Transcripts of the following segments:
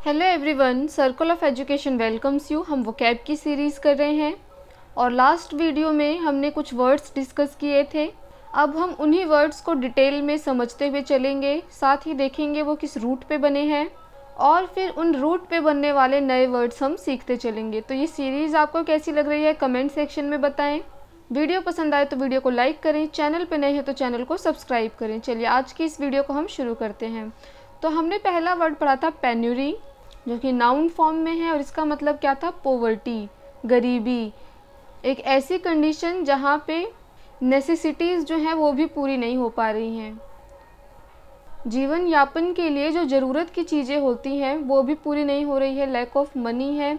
Hello everyone, circle of education welcomes you. हम vocab की series कर रहे हैं और लास्ट वीडियो में हमने कुछ वर्ड्स डिस्कस किए थे। अब हम उन्हीं वर्ड्स को डिटेल में समझते हुए चलेंगे, साथ ही देखेंगे वो किस रूट पे बने हैं और फिर उन रूट पे बनने वाले नए वर्ड्स हम सीखते चलेंगे। तो ये सीरीज़ आपको कैसी लग रही है कमेंट सेक्शन में बताएं। वीडियो पसंद आए तो वीडियो को लाइक करें, चैनल पे नए हैं तो चैनल को सब्सक्राइब करें। चलिए आज की इस वीडियो को हम शुरू करते हैं। तो हमने पहला वर्ड पढ़ा था पेन्यूरी, जो कि नाउन फॉर्म में है और इसका मतलब क्या था, पोवर्टी, गरीबी। एक ऐसी कंडीशन जहाँ पे नेसेसिटीज़ जो हैं वो भी पूरी नहीं हो पा रही हैं, जीवन यापन के लिए जो ज़रूरत की चीज़ें होती हैं वो भी पूरी नहीं हो रही है, लैक ऑफ मनी है।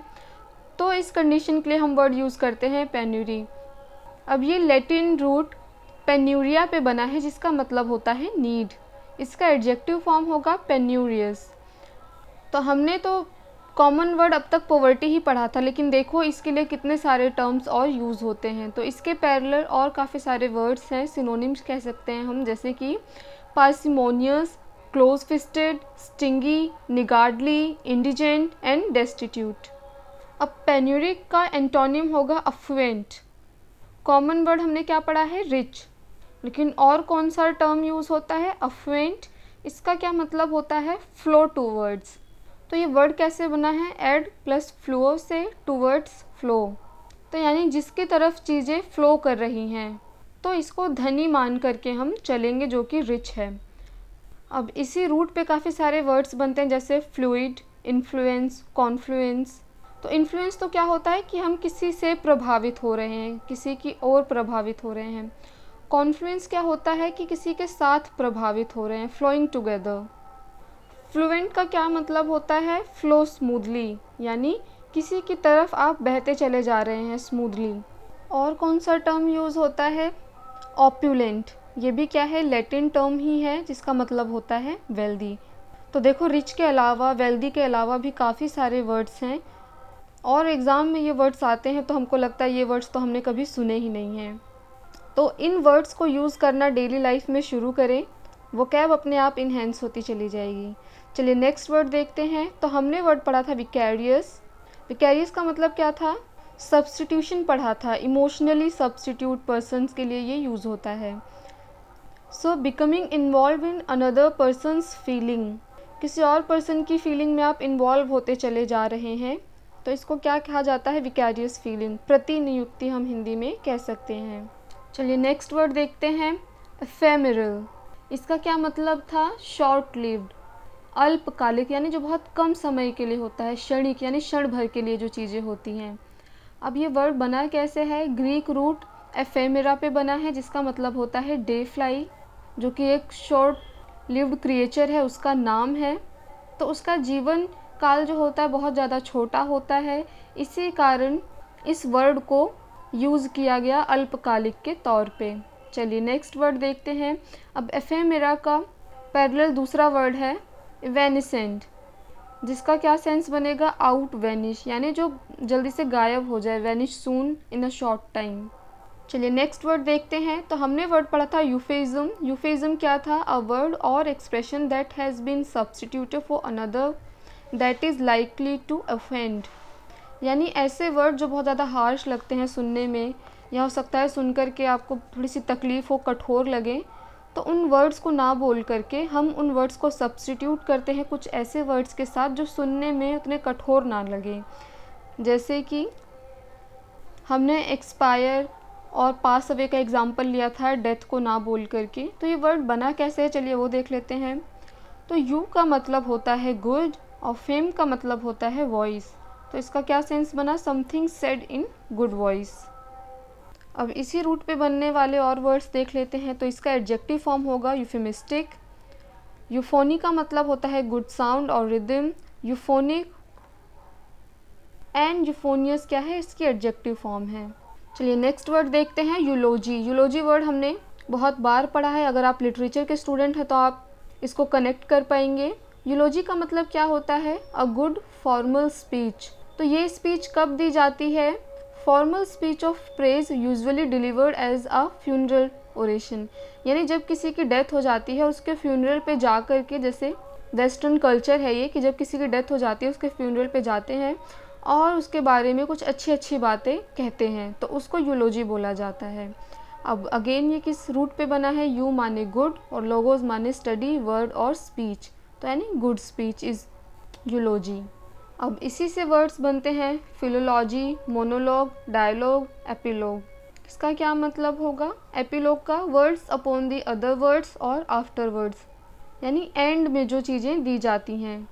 तो इस कंडीशन के लिए हम वर्ड यूज़ करते हैं पेन्यूरी। अब ये लैटिन रूट पेन्यूरिया पे बना है जिसका मतलब होता है नीड। इसका एडजेक्टिव फॉर्म होगा पेन्यूरियस। तो हमने तो कॉमन वर्ड अब तक पॉवर्टी ही पढ़ा था, लेकिन देखो इसके लिए कितने सारे टर्म्स और यूज़ होते हैं। तो इसके पैरेलल और काफ़ी सारे वर्ड्स हैं, सिनोनिम्स कह सकते हैं हम, जैसे कि parsimonious, close fisted, stingy, niggardly, indigent and destitute. अब पेन्यूरी का एंटोनिम होगा अफ्लुएंट। कॉमन वर्ड हमने क्या पढ़ा है, रिच, लेकिन और कौन सा टर्म यूज़ होता है, अफ्लुएंट। इसका क्या मतलब होता है, फ्लो टूवर्ड्स। तो ये वर्ड कैसे बना है, एड प्लस फ्लो से, टूवर्ड्स फ्लो, तो यानी जिसकी तरफ चीज़ें फ्लो कर रही हैं। तो इसको धनी मान करके हम चलेंगे, जो कि रिच है। अब इसी रूट पे काफ़ी सारे वर्ड्स बनते हैं, जैसे फ्लूइड, इन्फ्लुएंस, कॉन्फ्लुएंस। तो इन्फ्लुएंस तो क्या होता है कि हम किसी से प्रभावित हो रहे हैं, किसी की ओर प्रभावित हो रहे हैं। कॉन्फ्लुएंस क्या होता है कि किसी के साथ प्रभावित हो रहे हैं, फ्लोइंग टुगेदर। फ्लुएंट का क्या मतलब होता है, फ्लो स्मूथली, यानी किसी की तरफ आप बहते चले जा रहे हैं स्मूथली। और कौन सा टर्म यूज़ होता है, ऑप्यूलेंट। ये भी क्या है, लैटिन टर्म ही है जिसका मतलब होता है वेल्दी। तो देखो रिच के अलावा, वेल्दी के अलावा भी काफ़ी सारे वर्ड्स हैं और एग्ज़ाम में ये वर्ड्स आते हैं तो हमको लगता है ये वर्ड्स तो हमने कभी सुने ही नहीं हैं। तो इन वर्ड्स को यूज़ करना डेली लाइफ में शुरू करें, वोकैब अपने आप इन्हेंस होती चली जाएगी। चलिए नेक्स्ट वर्ड देखते हैं। तो हमने वर्ड पढ़ा था विकैरियस। विकैरियस का मतलब क्या था, सब्स्टिट्यूशन पढ़ा था, इमोशनली सब्स्टिट्यूट पर्सन्स के लिए ये यूज़ होता है। So becoming involve in another persons feeling, किसी और पर्सन की फीलिंग में आप इन्वॉल्व होते चले जा रहे हैं, तो इसको क्या कहा जाता है, विकैरियस फीलिंग, प्रतिनियुक्ति हम हिंदी में कह सकते हैं। चलिए नेक्स्ट वर्ड देखते हैं, एफेमेरल। इसका क्या मतलब था, शॉर्ट लिव्ड, अल्पकालिक, यानी जो बहुत कम समय के लिए होता है, क्षणिक यानी क्षण भर के लिए जो चीज़ें होती हैं। अब ये वर्ड बना कैसे है, ग्रीक रूट एफेमेरा पे बना है जिसका मतलब होता है डे फ्लाई, जो कि एक शॉर्ट लिव्ड क्रिएचर है, उसका नाम है। तो उसका जीवन काल जो होता है बहुत ज़्यादा छोटा होता है, इसी कारण इस वर्ड को यूज़ किया गया अल्पकालिक के तौर पे। चलिए नेक्स्ट वर्ड देखते हैं। अब एफेमेरा का पैरेलल दूसरा वर्ड है वेनिसेंट, जिसका क्या सेंस बनेगा, आउट वैनिश, यानी जो जल्दी से गायब हो जाए, vanish soon in a short time. चलिए नेक्स्ट वर्ड देखते हैं। तो हमने वर्ड पढ़ा था यूफेज़म। यूफेज़म क्या था, अ वर्ड और expression that has been substituted for another that is likely to offend, यानी ऐसे वर्ड जो बहुत ज़्यादा हार्श लगते हैं सुनने में, या हो सकता है सुन कर के आपको थोड़ी सी तकलीफ़ हो, कठोर लगे, तो उन वर्ड्स को ना बोल करके हम उन वर्ड्स को सब्स्टिट्यूट करते हैं कुछ ऐसे वर्ड्स के साथ जो सुनने में उतने कठोर ना लगे। जैसे कि हमने एक्सपायर और पास अवे का एग्जांपल लिया था, डेथ को ना बोल करके। तो ये वर्ड बना कैसे है, चलिए वो देख लेते हैं। तो यू का मतलब होता है गुड और फेम का मतलब होता है वॉइस। तो इसका क्या सेंस बना, something said in good voice. अब इसी रूट पे बनने वाले और वर्ड्स देख लेते हैं। तो इसका एडजेक्टिव फॉर्म होगा यूफेमिस्टिक। यूफोनी का मतलब होता है गुड साउंड और रिदम। यूफोनिक एंड यूफोनियस क्या है, इसकी एडजेक्टिव फॉर्म है। चलिए नेक्स्ट वर्ड देखते हैं, यूलोजी। यूलोजी वर्ड हमने बहुत बार पढ़ा है, अगर आप लिटरेचर के स्टूडेंट हैं तो आप इसको कनेक्ट कर पाएंगे। यूलोजी का मतलब क्या होता है, अ गुड फॉर्मल स्पीच। तो ये स्पीच कब दी जाती है, formal speech of praise usually delivered as a funeral oration, यानी जब किसी की डेथ हो जाती है उसके फ्यूनरल पे जा कर के जैसे वेस्टर्न कल्चर है ये कि जब किसी की डेथ हो जाती है उसके फ्यूनरल पे जाते हैं और उसके बारे में कुछ अच्छी अच्छी बातें कहते हैं, तो उसको यूलोजी बोला जाता है। अब अगेन ये किस रूट पे बना है, यू माने गुड और लोगोस माने स्टडी, वर्ड और स्पीच, तो यानी गुड स्पीच इज़ यूलोजी। अब इसी से वर्ड्स बनते हैं फिलोलॉजी, मोनोलॉग, डायलॉग, एपिलॉग। इसका क्या मतलब होगा? एपिलॉग का words upon the other words और आफ्टर वर्ड्स, यानी एंड में जो चीज़ें दी जाती हैं।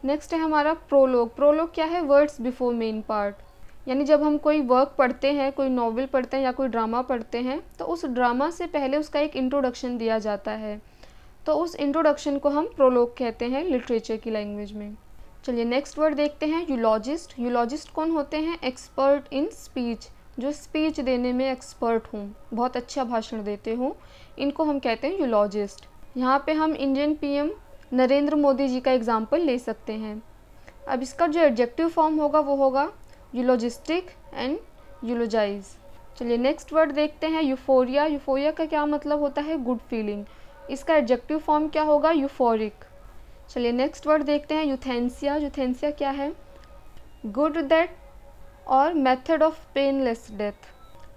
नेक्स्ट है हमारा प्रोलॉग। प्रोलॉग क्या है? वर्ड्स बिफोर मेन पार्ट, यानी जब हम कोई वर्क पढ़ते हैं, कोई नॉवेल पढ़ते हैं या कोई ड्रामा पढ़ते हैं, तो उस ड्रामा से पहले उसका एक इंट्रोडक्शन दिया जाता है, तो उस इंट्रोडक्शन को हम प्रोलॉग कहते हैं लिटरेचर की लैंग्वेज में। चलिए नेक्स्ट वर्ड देखते हैं, यूलॉजिस्ट। यूलॉजिस्ट कौन होते हैं? एक्सपर्ट इन स्पीच, जो स्पीच देने में एक्सपर्ट हों, बहुत अच्छा भाषण देते हों, इनको हम कहते हैं यूलॉजिस्ट। यहाँ पे हम इंडियन पीएम नरेंद्र मोदी जी का एग्जाम्पल ले सकते हैं। अब इसका जो एडजेक्टिव फॉर्म होगा वो होगा यूलोजिस्टिक एंड यूलोजाइज। चलिए नेक्स्ट वर्ड देखते हैं, यूफोरिया। यूफोरिया का क्या मतलब होता है? Good feeling. इसका एडजेक्टिव फॉर्म क्या होगा? यूफोरिक। चलिए नेक्स्ट वर्ड देखते हैं, यूथेंसिया। यूथेंसिया क्या है? गुड डेथ और method of painless death,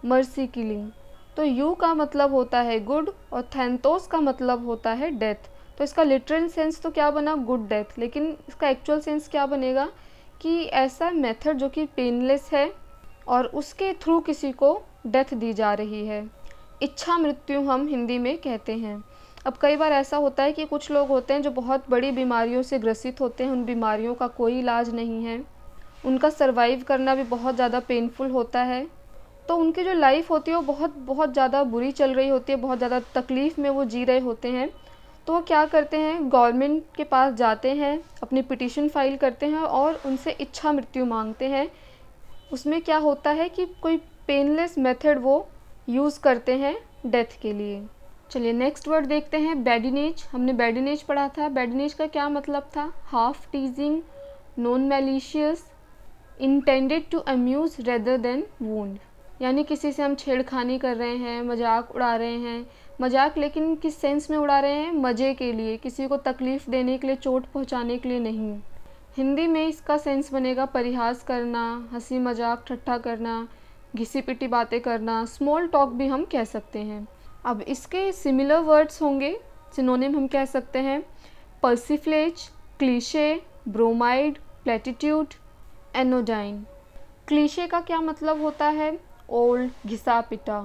mercy killing. तो यू का मतलब होता है गुड और थैंतोस का मतलब होता है डेथ। तो इसका लिटरल सेंस तो क्या बना? गुड डेथ, लेकिन इसका एक्चुअल सेंस क्या बनेगा कि ऐसा मेथड जो कि पेनलेस है और उसके थ्रू किसी को डेथ दी जा रही है। इच्छा मृत्यु हम हिंदी में कहते हैं। अब कई बार ऐसा होता है कि कुछ लोग होते हैं जो बहुत बड़ी बीमारियों से ग्रसित होते हैं, उन बीमारियों का कोई इलाज नहीं है, उनका सर्वाइव करना भी बहुत ज़्यादा पेनफुल होता है, तो उनकी जो लाइफ होती है वो बहुत ज़्यादा बुरी चल रही होती है, बहुत ज़्यादा तकलीफ़ में वो जी रहे होते हैं। तो वो क्या करते हैं? गवर्नमेंट के पास जाते हैं, अपनी पिटीशन फाइल करते हैं और उनसे इच्छा मृत्यु मांगते हैं। उसमें क्या होता है कि कोई पेनलेस मेथड वो यूज़ करते हैं डेथ के लिए। चलिए नेक्स्ट वर्ड देखते हैं, बैडिनेज। हमने बैडिनेज पढ़ा था। बैडिनेज का क्या मतलब था? Half teasing, non malicious, intended to amuse rather than wound, यानी किसी से हम छेड़खानी कर रहे हैं, मजाक उड़ा रहे हैं। मजाक लेकिन किस सेंस में उड़ा रहे हैं? मज़े के लिए, किसी को तकलीफ़ देने के लिए, चोट पहुंचाने के लिए नहीं। हिंदी में इसका सेंस बनेगा परिहास करना, हंसी मजाक, ठट्ठा करना, घिसी पिटी बातें करना, स्मॉल टॉक भी हम कह सकते हैं। अब इसके सिमिलर वर्ड्स होंगे, सिनोनिम हम कह सकते हैं, पर्सिफ्लेज, cliché, bromide, platitude, anodyne. Cliché का क्या मतलब होता है? ओल्ड, घिसा पिटा,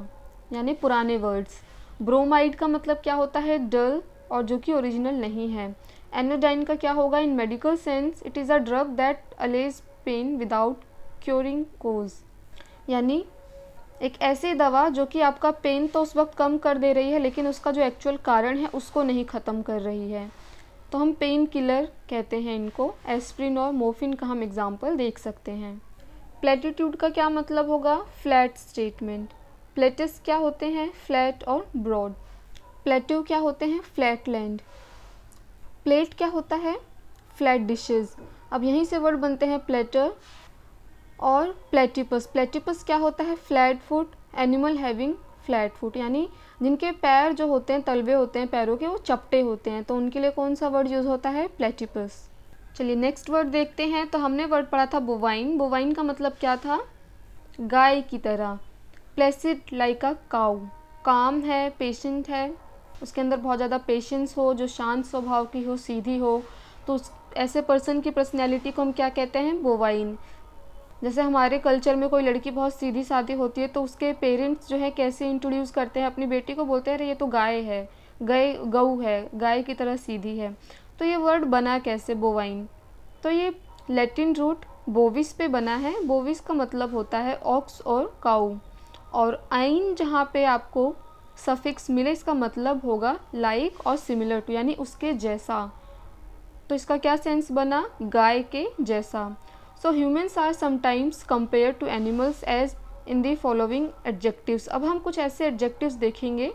यानी पुराने वर्ड्स। ब्रोमाइड का मतलब क्या होता है? डल और जो कि ओरिजिनल नहीं है। एनोडाइन का क्या होगा? In medical sense it is a drug that allays pain without curing cause, यानी एक ऐसी दवा जो कि आपका पेन तो उस वक्त कम कर दे रही है लेकिन उसका जो एक्चुअल कारण है उसको नहीं ख़त्म कर रही है, तो हम पेन किलर कहते हैं इनको। एस्प्रिन और मोर्फिन का हम एग्जाम्पल देख सकते हैं। प्लेटिट्यूड का क्या मतलब होगा? Flat statement. प्लेटिस क्या होते हैं? फ्लैट और ब्रॉड। प्लेट्यू क्या होते हैं? Flat land. प्लेट क्या होता है? Flat dishes. अब यहीं से वर्ड बनते हैं प्लेटर और प्लेटिपस। प्लेटिपस क्या होता है? Flat foot, animal having flat foot, यानी जिनके पैर जो होते हैं, तलवे होते हैं पैरों के, वो चपटे होते हैं, तो उनके लिए कौन सा वर्ड यूज़ होता है? प्लेटिपस। चलिए नेक्स्ट वर्ड देखते हैं। तो हमने वर्ड पढ़ा था बोवाइन। बोवाइन का मतलब क्या था? गाय की तरह। प्लेसिड लाइक अ काऊ, काम है, पेशेंट है, उसके अंदर बहुत ज़्यादा पेशेंस हो, जो शांत स्वभाव की हो, सीधी हो, तो उस ऐसे पर्सन की पर्सनैलिटी को हम क्या कहते हैं? बोवाइन। जैसे हमारे कल्चर में कोई लड़की बहुत सीधी सादी होती है तो उसके पेरेंट्स जो है कैसे इंट्रोड्यूस करते हैं अपनी बेटी को? बोलते हैं अरे ये तो गाय है, गऊ है, गाय की तरह सीधी है। तो ये वर्ड बना कैसे? बोवाइन। तो ये लैटिन रूट बोविस पे बना है। बोविस का मतलब होता है ऑक्स और काऊ, और आइन जहाँ पे आपको सफिक्स मिले इसका मतलब होगा लाइक और सिमिलर टू, यानी उसके जैसा। तो इसका क्या सेंस बना? गाय के जैसा। So humans are sometimes compare to animals as in the following adjectives. अब हम कुछ ऐसे एडजेक्टिव्स देखेंगे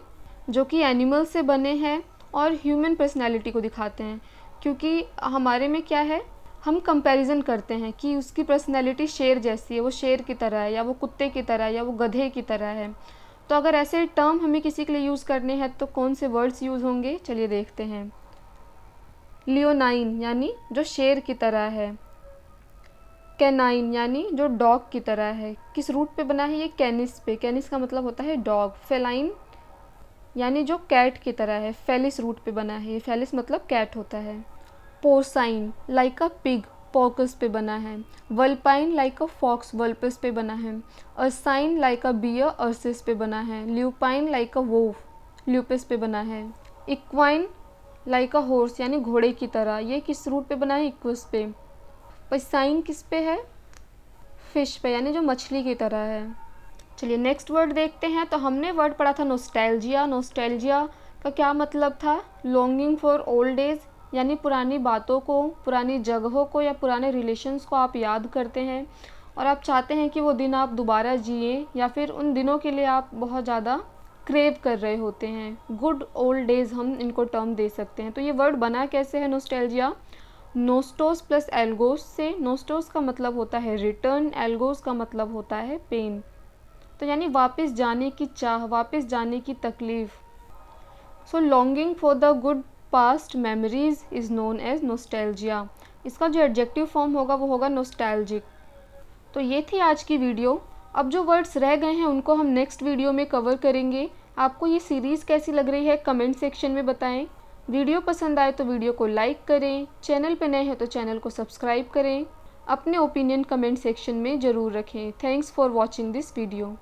जो कि एनिमल से बने हैं और ह्यूमन पर्सनैलिटी को दिखाते हैं, क्योंकि हमारे में क्या है, हम कंपैरिजन करते हैं कि उसकी पर्सनैलिटी शेर जैसी है, वो शेर की तरह है, या वो कुत्ते की तरह है, या वो गधे की तरह है। तो अगर ऐसे टर्म हमें किसी के लिए यूज़ करने हैं तो कौन से वर्ड्स यूज़ होंगे? चलिए देखते हैं। लियोनाइन यानी जो शेर की तरह है। कैनाइन यानी जो डॉग की तरह है। किस रूट पे बना है ये? कैनिस पे। कैनिस का मतलब होता है डॉग। फेलाइन यानी जो कैट की तरह है। फेलिस रूट पे बना है ये। फेलिस मतलब कैट होता है। पोर्साइन लाइक अ पिग, पोर्कस पे बना है। वल्पाइन लाइक अ फॉक्स, वल्पस पे बना है। अर्साइन लाइक अ बियर, अर्सिस पे बना है। ल्यूपाइन लाइक अ वोल्फ, ल्यूपिस पे बना है। इक्वाइन लाइक अ हॉर्स यानी घोड़े की तरह, ये किस रूट पे बना है? इक्वस पे। पसाइन किस पे है? फिश पे यानी जो मछली की तरह है। चलिए नेक्स्ट वर्ड देखते हैं। तो हमने वर्ड पढ़ा था नोस्टैल्जिया। नोस्टैल्जिया का क्या मतलब था? लॉन्गिंग फॉर ओल्ड डेज यानी पुरानी बातों को, पुरानी जगहों को या पुराने रिलेशंस को आप याद करते हैं और आप चाहते हैं कि वो दिन आप दोबारा जिए, या फिर उन दिनों के लिए आप बहुत ज़्यादा क्रेव कर रहे होते हैं। गुड ओल्ड डेज हम इनको टर्म दे सकते हैं। तो ये वर्ड बना कैसे है नोस्टैल्जिया? नोस्टोस प्लस एल्गोस से। नोस्टोस का मतलब होता है रिटर्न, एल्गोस का मतलब होता है पेन। तो यानी वापस जाने की चाह, वापस जाने की तकलीफ़। So longing for the good past memories is known as nostalgia. इसका जो एडजेक्टिव फॉर्म होगा वो होगा नोस्टैल्जिक। तो ये थी आज की वीडियो। अब जो वर्ड्स रह गए हैं उनको हम नेक्स्ट वीडियो में कवर करेंगे। आपको ये सीरीज़ कैसी लग रही है कमेंट सेक्शन में बताएं। वीडियो पसंद आए तो वीडियो को लाइक करें, चैनल पे नए हैं तो चैनल को सब्सक्राइब करें। अपने ओपिनियन कमेंट सेक्शन में ज़रूर रखें। Thanks for watching this video.